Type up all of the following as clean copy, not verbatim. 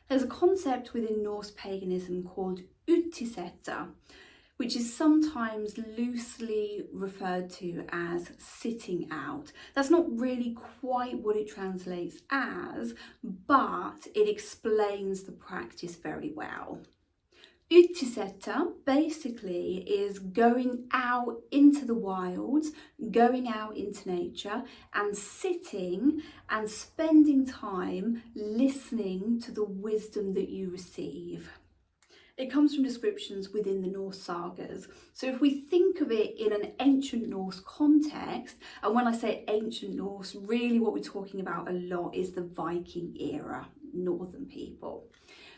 There's a concept within Norse paganism called Utiseta, which is sometimes loosely referred to as sitting out. That's not really quite what it translates as, but it explains the practice very well. Utiseta basically is going out into the wilds, going out into nature and sitting and spending time listening to the wisdom that you receive. It comes from descriptions within the Norse sagas. So if we think of it in an ancient Norse context, and when I say ancient Norse, really what we're talking about a lot is the Viking era, northern people.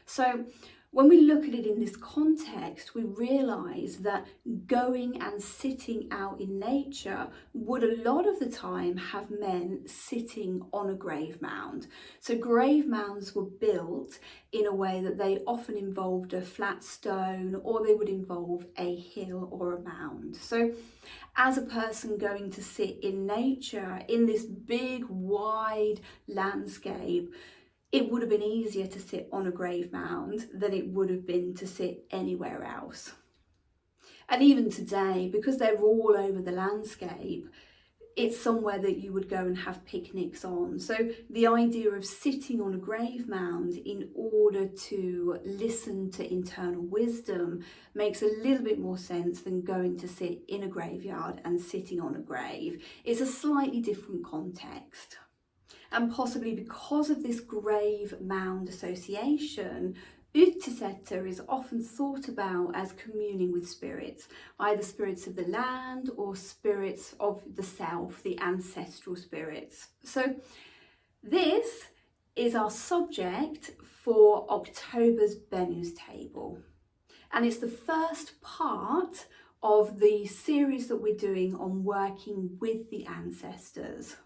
So when we look at it in this context, we realise that going and sitting out in nature would a lot of the time have meant sitting on a grave mound. So grave mounds were built in a way that they often involved a flat stone, or they would involve a hill or a mound. So as a person going to sit in nature in this big wide landscape, it would have been easier to sit on a grave mound than it would have been to sit anywhere else. And even today, because they're all over the landscape, it's somewhere that you would go and have picnics on. So the idea of sitting on a grave mound in order to listen to internal wisdom makes a little bit more sense than going to sit in a graveyard and sitting on a grave. It's a slightly different context. And possibly because of this grave mound association, Utiseta is often thought about as communing with spirits, either spirits of the land or spirits of the self, the ancestral spirits. So this is our subject for October's Bennu's table. And it's the first part of the series that we're doing on working with the ancestors.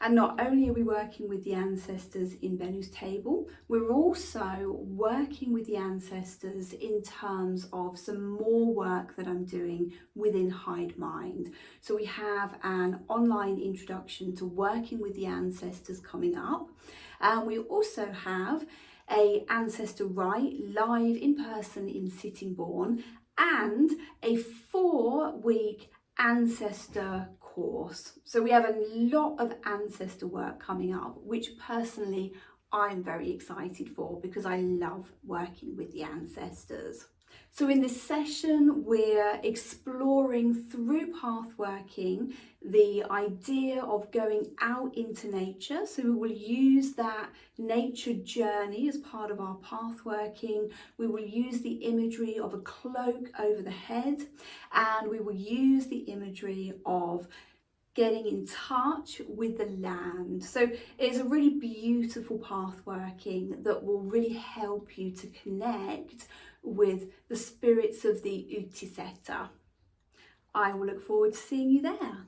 And not only are we working with the ancestors in Bennu's table, we're also working with the ancestors in terms of some more work that I'm doing within Hide Mind. So we have an online introduction to working with the ancestors coming up. And we also have a ancestor rite live in person in Sittingbourne and a 4-week ancestor course. So we have a lot of ancestor work coming up, which personally I'm very excited for because I love working with the ancestors. So in this session, we're exploring through path working the idea of going out into nature. So we will use that nature journey as part of our path working. We will use the imagery of a cloak over the head, and we will use the imagery of getting in touch with the land. So it's a really beautiful path working that will really help you to connect with the spirits of the Utiseta. I will look forward to seeing you there.